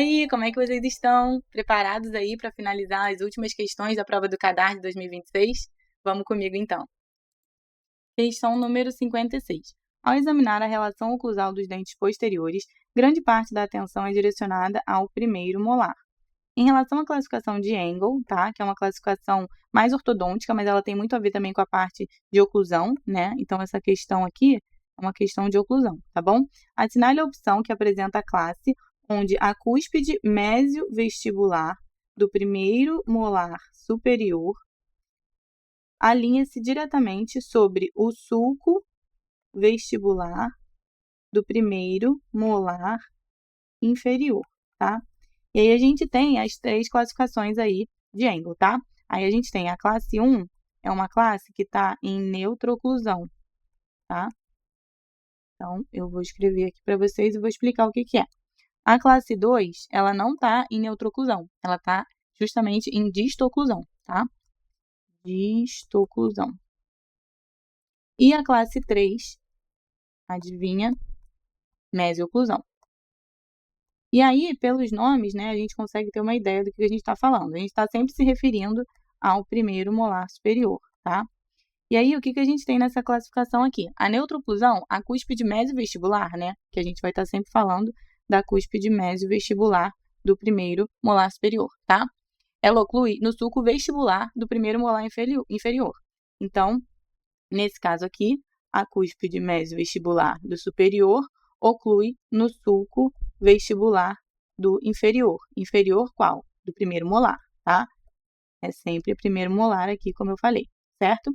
aí, como é que vocês estão? Preparados aí para finalizar as últimas questões da prova do CADAR de 2026? Vamos comigo então. Questão número 56. Ao examinar a relação oclusal dos dentes posteriores, grande parte da atenção é direcionada ao primeiro molar. Em relação à classificação de Engel, tá? Que é uma classificação mais ortodôntica, mas ela tem muito a ver também com a parte de oclusão, né? Então, essa questão aqui é uma questão de oclusão, tá bom? Assinale a opção que apresenta a classe onde a cúspide mesiovestibular do primeiro molar superior alinha-se diretamente sobre o sulco vestibular do primeiro molar inferior, tá? E aí a gente tem as três classificações aí de Engel, tá? Aí a gente tem a classe 1, é uma classe que está em neutrooclusão, tá? Então, eu vou escrever aqui para vocês e vou explicar o que é. A classe 2, ela não está em neutrooclusão, ela está justamente em distoclusão, tá? Distoclusão. E a classe 3, adivinha? Mesioclusão. E aí, pelos nomes, né, a gente consegue ter uma ideia do que a gente está falando. A gente está sempre se referindo ao primeiro molar superior, tá? E aí, o que a gente tem nessa classificação aqui? A neutrooclusão, a cúspide mesiovestibular, né, que a gente vai estar sempre falando da cúspide mesiovestibular do primeiro molar superior, tá? Ela oclui no sulco vestibular do primeiro molar inferior. Então, nesse caso aqui, a cúspide mesiovestibular do superior oclui no sulco vestibular do inferior. Inferior qual? Do primeiro molar, tá? É sempre o primeiro molar aqui, como eu falei, certo?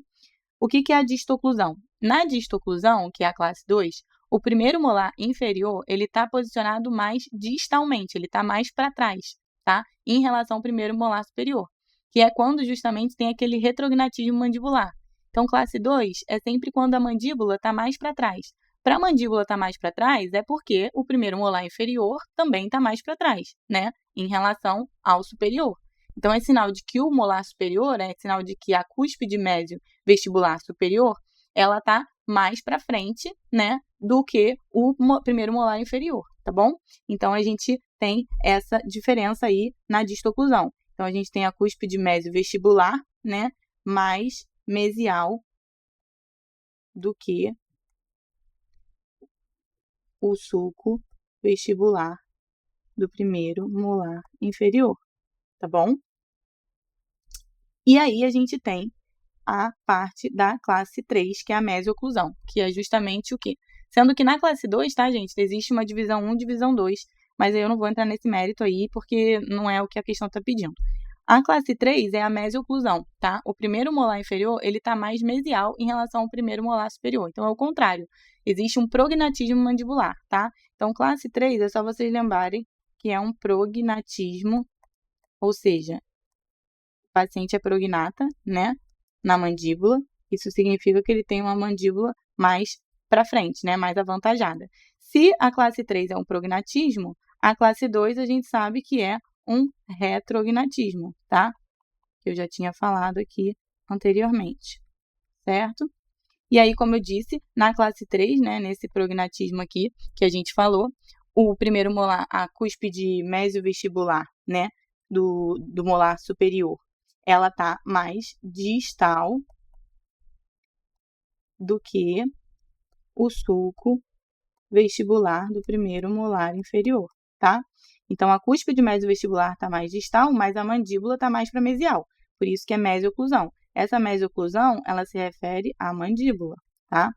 O que é a distoclusão? Na distoclusão, que é a classe 2, o primeiro molar inferior, ele está posicionado mais distalmente, ele está mais para trás, tá? Em relação ao primeiro molar superior, que é quando justamente tem aquele retrognatismo mandibular. Então, classe 2 é sempre quando a mandíbula está mais para trás. Para a mandíbula estar mais para trás, é porque o primeiro molar inferior também está mais para trás, né? Em relação ao superior. Então, é sinal de que o molar superior, é sinal de que a cúspide médio vestibular superior, ela está mais para frente, né, do que o primeiro molar inferior, tá bom? Então, a gente tem essa diferença aí na distoclusão. Então, a gente tem a cúspide médio vestibular, né, mais mesial do que o sulco vestibular do primeiro molar inferior, tá bom? E aí a gente tem a parte da classe 3, que é a mesioclusão, que é justamente o quê? Sendo que na classe 2, tá, gente, existe uma divisão 1 e divisão 2, mas aí eu não vou entrar nesse mérito aí, porque não é o que a questão está pedindo. A classe 3 é a mesioclusão, tá? O primeiro molar inferior, ele está mais mesial em relação ao primeiro molar superior. Então, é o contrário. Existe um prognatismo mandibular, tá? Então, classe 3 é só vocês lembrarem que é um prognatismo, ou seja, o paciente é prognata, né? Na mandíbula. Isso significa que ele tem uma mandíbula mais para frente, né? Mais avantajada. Se a classe 3 é um prognatismo, a classe 2 a gente sabe que é um retrognatismo, tá? Que eu já tinha falado aqui anteriormente, certo? E aí, como eu disse, na classe 3, né, nesse prognatismo aqui que a gente falou, o primeiro molar, a cúspide mesiovestibular, né, do molar superior, ela tá mais distal do que o sulco vestibular do primeiro molar inferior, tá? Então, a cúspide mesiovestibular está mais distal, mas a mandíbula está mais para mesial. Por isso que é mesioclusão. Essa mesioclusão, ela se refere à mandíbula, tá?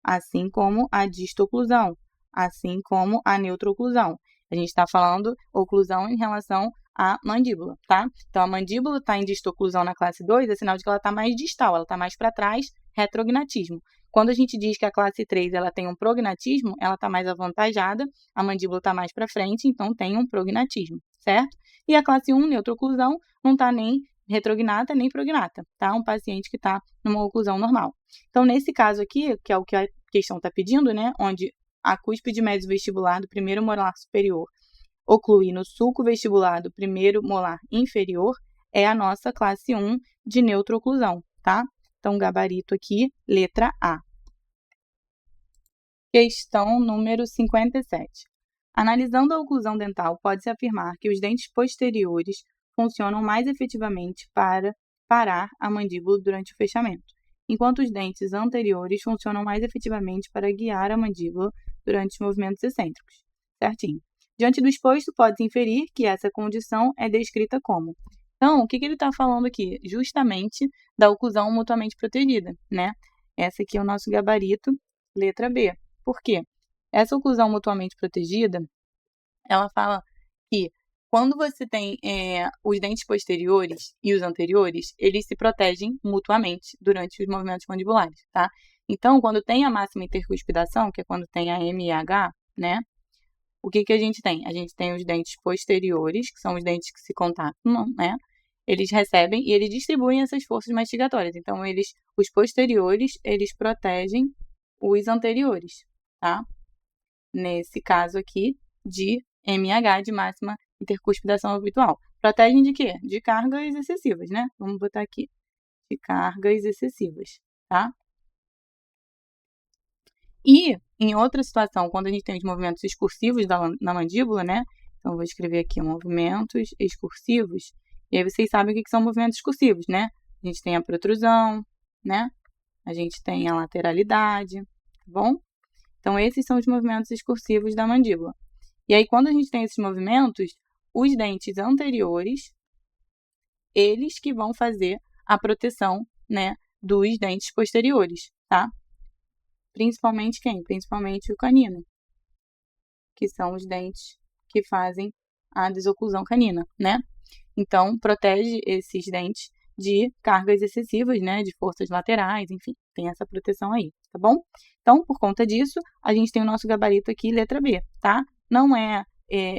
Assim como a distoclusão, assim como a neutrooclusão. A gente está falando oclusão em relação à mandíbula, tá? Então, a mandíbula está em distoclusão na classe 2, é sinal de que ela está mais distal, ela está mais para trás, retrognatismo. Quando a gente diz que a classe 3 ela tem um prognatismo, ela está mais avantajada, a mandíbula está mais para frente, então tem um prognatismo, certo? E a classe 1, neutrooclusão, não está nem retrognata nem prognata, tá? Um paciente que está numa oclusão normal. Então, nesse caso aqui, que é o que a questão está pedindo, né? Onde a cúspide mesiovestibular do primeiro molar superior oclui no sulco vestibular do primeiro molar inferior, é a nossa classe 1 de neutrooclusão, tá? Então, gabarito aqui, letra A. Questão número 57. Analisando a oclusão dental, pode-se afirmar que os dentes posteriores funcionam mais efetivamente para parar a mandíbula durante o fechamento, enquanto os dentes anteriores funcionam mais efetivamente para guiar a mandíbula durante os movimentos excêntricos. Certinho. Diante do exposto, pode-se inferir que essa condição é descrita como. Então, o que ele está falando aqui? Justamente da oclusão mutuamente protegida, né? Essa aqui é o nosso gabarito, letra B. Por quê? Essa oclusão mutuamente protegida, ela fala que quando você tem os dentes posteriores e os anteriores, eles se protegem mutuamente durante os movimentos mandibulares, tá? Então, quando tem a máxima intercuspidação, que é quando tem a MIH, né? O que a gente tem? A gente tem os dentes posteriores, que são os dentes que se contatam, né? Eles recebem e eles distribuem essas forças mastigatórias. Então, os posteriores, eles protegem os anteriores, tá? Nesse caso aqui, de MH, de máxima intercuspidação habitual. Protegem de quê? De cargas excessivas, né? Vamos botar aqui. De cargas excessivas, tá? E, em outra situação, quando a gente tem os movimentos excursivos na mandíbula, né? Então, vou escrever aqui movimentos excursivos. E aí vocês sabem o que são movimentos excursivos, né? A gente tem a protrusão, né? A gente tem a lateralidade, tá bom? Então, esses são os movimentos excursivos da mandíbula. E aí, quando a gente tem esses movimentos, os dentes anteriores, eles que vão fazer a proteção, né, dos dentes posteriores, tá? Principalmente quem? Principalmente o canino, que são os dentes que fazem a desoclusão canina, né? Então, protege esses dentes de cargas excessivas, né, de forças laterais, enfim, tem essa proteção aí, tá bom? Então, por conta disso, a gente tem o nosso gabarito aqui, letra B, tá? Não é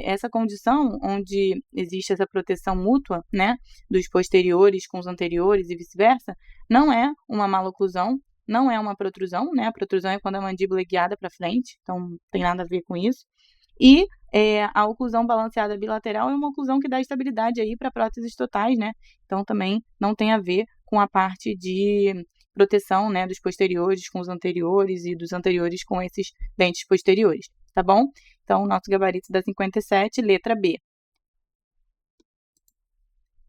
essa condição onde existe essa proteção mútua, né, dos posteriores com os anteriores e vice-versa, não é uma maloclusão, não é uma protrusão, né? A protrusão é quando a mandíbula é guiada para frente, então não tem nada a ver com isso. E a oclusão balanceada bilateral é uma oclusão que dá estabilidade aí para próteses totais, né? Então também não tem a ver com a parte de proteção, né, dos posteriores com os anteriores e dos anteriores com esses dentes posteriores, tá bom? Então, o nosso gabarito da 57, letra B.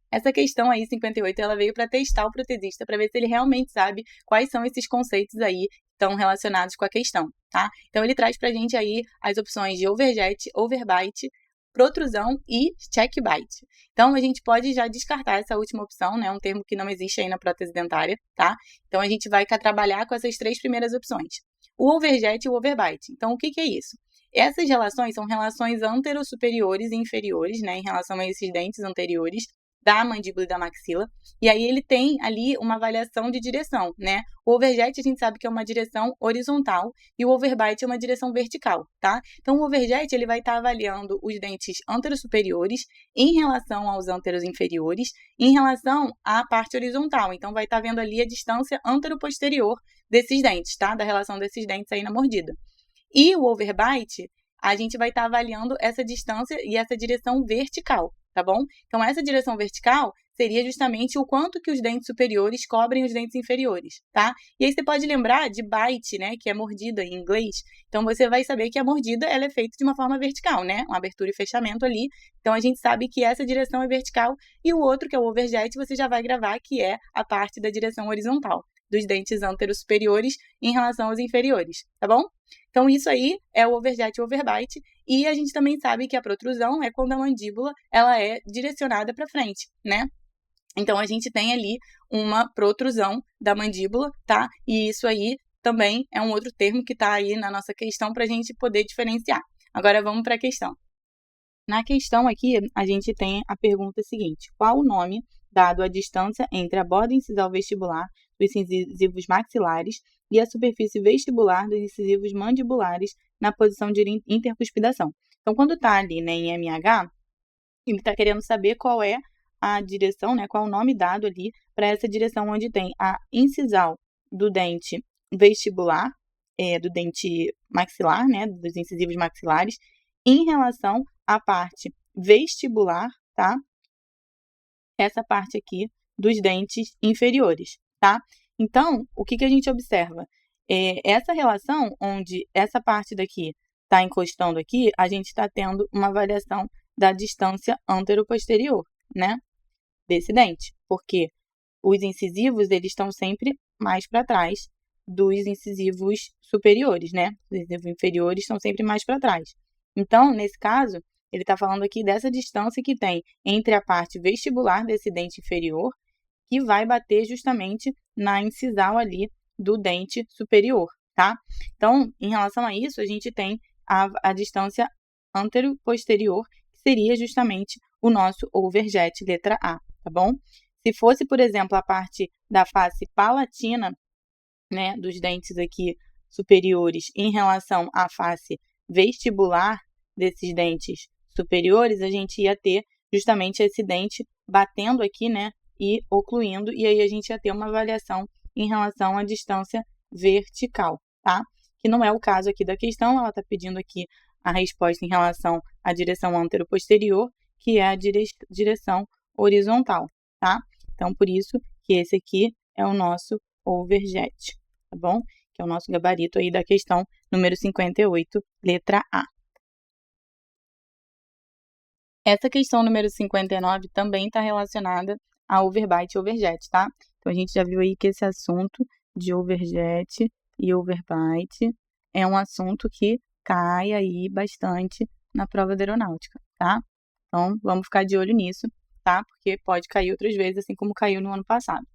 Essa questão aí, 58, ela veio para testar o protesista, para ver se ele realmente sabe quais são esses conceitos aí que estão relacionados com a questão, tá? Então, ele traz para a gente aí as opções de overjet, overbite, protrusão e checkbite. Então, a gente pode já descartar essa última opção, né? Um termo que não existe aí na prótese dentária, tá? Então, a gente vai trabalhar com essas três primeiras opções. O overjet e o overbite. Então, o que é isso? Essas relações são relações antero-superiores e inferiores, né? Em relação a esses dentes anteriores da mandíbula e da maxila, e aí ele tem ali uma avaliação de direção, né? O overjet a gente sabe que é uma direção horizontal e o overbite é uma direção vertical, tá? Então o overjet ele vai estar avaliando os dentes antero-superiores em relação aos anteros inferiores, em relação à parte horizontal, então vai estar vendo ali a distância antero-posterior desses dentes, tá? Da relação desses dentes aí na mordida. E o overbite, a gente vai estar avaliando essa distância e essa direção vertical, tá bom? Então, essa direção vertical seria justamente o quanto que os dentes superiores cobrem os dentes inferiores, tá? E aí você pode lembrar de bite, né, que é mordida em inglês. Então, você vai saber que a mordida ela é feita de uma forma vertical, né? Uma abertura e fechamento ali. Então, a gente sabe que essa direção é vertical e o outro, que é o overjet, você já vai gravar que é a parte da direção horizontal dos dentes antero-superiores em relação aos inferiores, tá bom? Então, isso aí é o overjet e o overbite. E a gente também sabe que a protrusão é quando a mandíbula ela é direcionada para frente, né? Então, a gente tem ali uma protrusão da mandíbula, tá? E isso aí também é um outro termo que está aí na nossa questão para a gente poder diferenciar. Agora, vamos para a questão. Na questão aqui, a gente tem a pergunta seguinte. Qual o nome dado à distância entre a borda incisal vestibular dos incisivos maxilares e a superfície vestibular dos incisivos mandibulares na posição de intercuspidação? Então, quando está ali, né, em MH, ele está querendo saber qual é a direção, né, qual o nome dado ali para essa direção onde tem a incisal do dente vestibular, do dente maxilar, né, dos incisivos maxilares, em relação à parte vestibular, tá? Essa parte aqui dos dentes inferiores, tá? Então, o que a gente observa? Essa relação onde essa parte daqui está encostando aqui, a gente está tendo uma variação da distância antero-posterior, né, desse dente, porque os incisivos, eles estão sempre mais para trás dos incisivos superiores, né? Os incisivos inferiores estão sempre mais para trás. Então, nesse caso, ele está falando aqui dessa distância que tem entre a parte vestibular desse dente inferior, que vai bater justamente na incisal ali do dente superior, tá? Então, em relação a isso, a gente tem a distância antero-posterior, que seria justamente o nosso overjet, letra A, tá bom? Se fosse, por exemplo, a parte da face palatina, né, dos dentes aqui superiores em relação à face vestibular desses dentes superiores, a gente ia ter justamente esse dente batendo aqui, né, e ocluindo, e aí a gente ia ter uma variação em relação à distância vertical, tá? Que não é o caso aqui da questão, ela está pedindo aqui a resposta em relação à direção antero-posterior, que é a direção horizontal, tá? Então, por isso que esse aqui é o nosso overjet, tá bom? Que é o nosso gabarito aí da questão número 58, letra A. Essa questão número 59 também está relacionada a overbite e overjet, tá? Então, a gente já viu aí que esse assunto de overjet e overbite é um assunto que cai aí bastante na prova da aeronáutica, tá? Então, vamos ficar de olho nisso, tá? Porque pode cair outras vezes, assim como caiu no ano passado.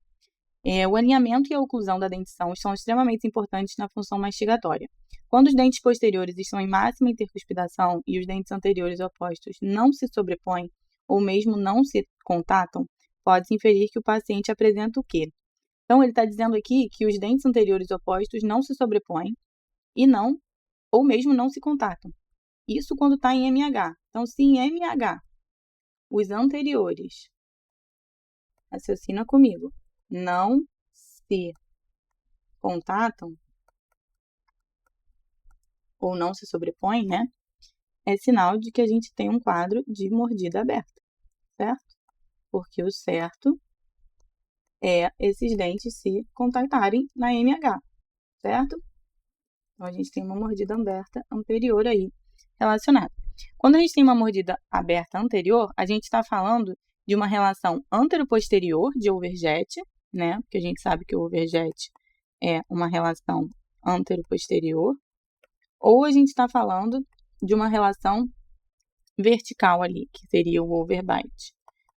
O alinhamento e a oclusão da dentição são extremamente importantes na função mastigatória. Quando os dentes posteriores estão em máxima intercuspidação e os dentes anteriores opostos não se sobrepõem ou mesmo não se contatam, pode-se inferir que o paciente apresenta o quê? Então, ele está dizendo aqui que os dentes anteriores opostos não se sobrepõem e não, ou mesmo não se contatam. Isso quando está em MH. Então, se em MH os anteriores, raciocina comigo, não se contatam ou não se sobrepõem, né? É sinal de que a gente tem um quadro de mordida aberta, certo? Porque o certo é esses dentes se contactarem na MH, certo? Então, a gente tem uma mordida aberta anterior aí relacionada. Quando a gente tem uma mordida aberta anterior, a gente está falando de uma relação antero-posterior de overjet, né? Porque a gente sabe que o overjet é uma relação antero-posterior, ou a gente está falando de uma relação vertical ali, que seria o overbite,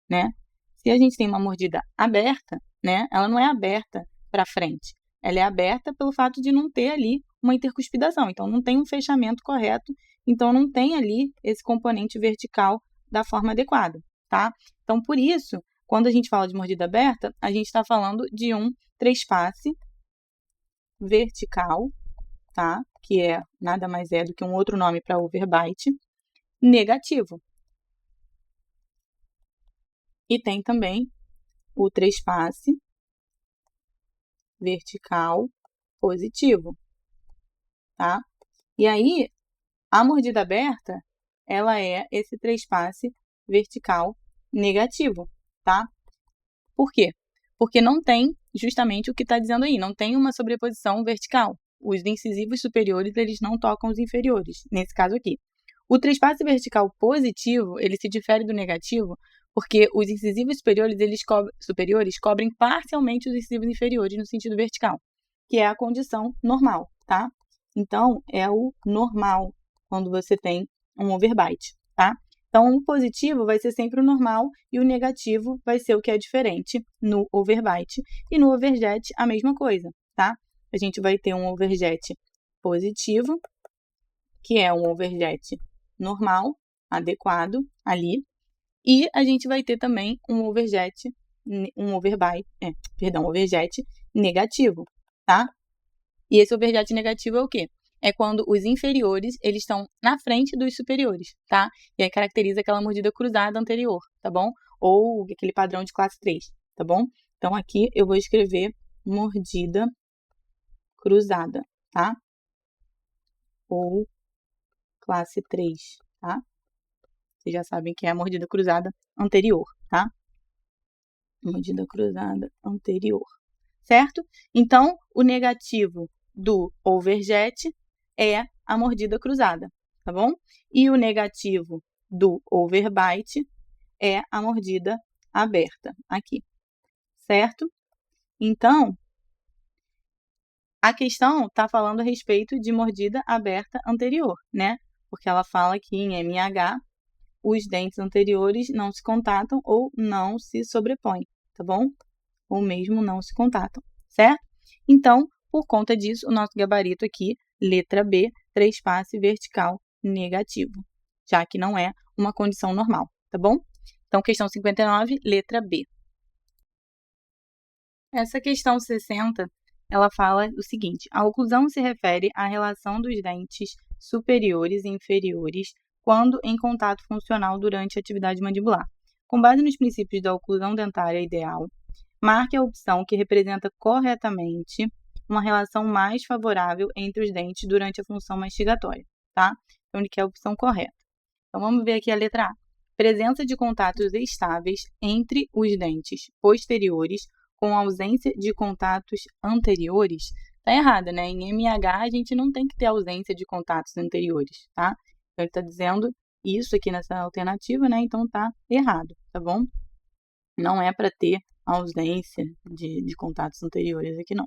né? Se a gente tem uma mordida aberta, né? Ela não é aberta para frente, ela é aberta pelo fato de não ter ali uma intercuspidação, então não tem um fechamento correto, então não tem ali esse componente vertical da forma adequada, tá? Então, por isso, quando a gente fala de mordida aberta, a gente está falando de um trespasse vertical, tá? Que é nada mais é do que um outro nome para overbite, negativo. E tem também o trespasse vertical positivo, tá? E aí, a mordida aberta, ela é esse trespasse vertical negativo, tá? Por quê? Porque não tem justamente o que está dizendo aí, não tem uma sobreposição vertical. Os incisivos superiores, eles não tocam os inferiores, nesse caso aqui. O trespasse vertical positivo, ele se difere do negativo, porque os incisivos superiores cobrem parcialmente os incisivos inferiores no sentido vertical, que é a condição normal, tá? Então, é o normal quando você tem um overbite, tá? Então, o positivo vai ser sempre o normal e o negativo vai ser o que é diferente no overbite. E no overjet, a mesma coisa, tá? A gente vai ter um overjet positivo, que é um overjet normal, adequado ali. E a gente vai ter também um overjet negativo, tá? E esse overjet negativo é o quê? É quando os inferiores, eles estão na frente dos superiores, tá? E aí caracteriza aquela mordida cruzada anterior, tá bom? Ou aquele padrão de classe 3, tá bom? Então, aqui eu vou escrever mordida cruzada, tá? Ou classe 3, tá? Vocês já sabem que é a mordida cruzada anterior, tá? Mordida cruzada anterior, certo? Então, o negativo do overjet é a mordida cruzada. tá bom? E o negativo do overbite é a mordida aberta aqui, certo? Então, a questão está falando a respeito de mordida aberta anterior, né? Porque ela fala que em MH os dentes anteriores não se contatam ou não se sobrepõem, tá bom? Ou mesmo não se contatam, certo? Então, por conta disso, o nosso gabarito aqui, letra B, trespasse vertical negativo, já que não é uma condição normal, tá bom? Então, questão 59, letra B. Essa questão 60, ela fala o seguinte: a oclusão se refere à relação dos dentes superiores e inferiores quando em contato funcional durante a atividade mandibular. Com base nos princípios da oclusão dentária ideal, marque a opção que representa corretamente uma relação mais favorável entre os dentes durante a função mastigatória, tá? Então, ele quer a opção correta. Então, vamos ver aqui a letra A. Presença de contatos estáveis entre os dentes posteriores com ausência de contatos anteriores. Tá errada, né? Em MH, a gente não tem que ter ausência de contatos anteriores, tá? Então, ele está dizendo isso aqui nessa alternativa, né? Então, tá errado, tá bom? Não é para ter ausência de contatos anteriores aqui, não.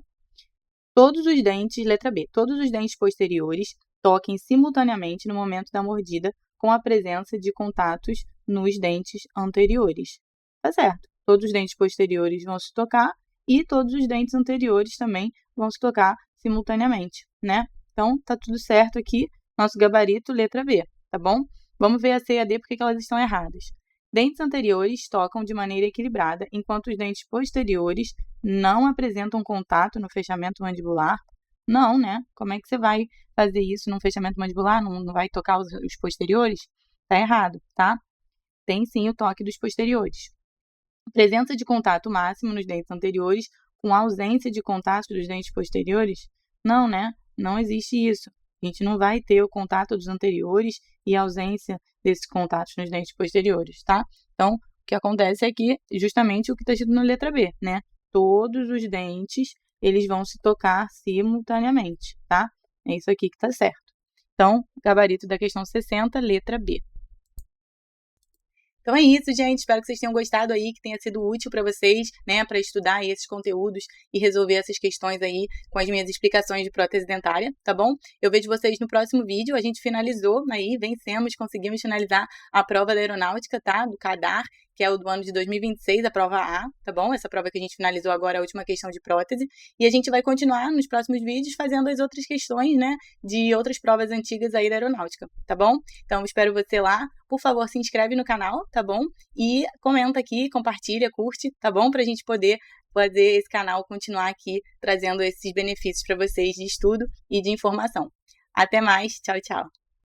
Todos os dentes, letra B, todos os dentes posteriores toquem simultaneamente no momento da mordida com a presença de contatos nos dentes anteriores. Tá certo. Todos os dentes posteriores vão se tocar e todos os dentes anteriores também vão se tocar simultaneamente, né? Então, tá tudo certo aqui, nosso gabarito, letra B, tá bom? Vamos ver a C e a D porque elas estão erradas. Dentes anteriores tocam de maneira equilibrada, enquanto os dentes posteriores não apresentam contato no fechamento mandibular. Não, né? Como é que você vai fazer isso no fechamento mandibular? Não vai tocar os posteriores? Tá errado, tá? Tem sim o toque dos posteriores. Presença de contato máximo nos dentes anteriores com ausência de contato dos dentes posteriores? Não, né? Não existe isso. A gente não vai ter o contato dos anteriores e a ausência desses contatos nos dentes posteriores, tá? Então, o que acontece é que justamente o que está escrito na letra B, né? Todos os dentes, eles vão se tocar simultaneamente, tá? É isso aqui que está certo. Então, gabarito da questão 60, letra B. Então é isso, gente. Espero que vocês tenham gostado aí, que tenha sido útil para vocês, né, para estudar aí esses conteúdos e resolver essas questões aí com as minhas explicações de prótese dentária, tá bom? Eu vejo vocês no próximo vídeo. A gente finalizou aí, conseguimos finalizar a prova da aeronáutica, tá? Do CADAR, que é o do ano de 2026, a prova A, tá bom? Essa prova que a gente finalizou agora, a última questão de prótese. E a gente vai continuar nos próximos vídeos fazendo as outras questões, né, de outras provas antigas aí da aeronáutica, tá bom? Então, espero você lá. Por favor, se inscreve no canal, tá bom? E comenta aqui, compartilha, curte, tá bom? Pra gente poder fazer esse canal continuar aqui trazendo esses benefícios para vocês de estudo e de informação. Até mais, tchau, tchau!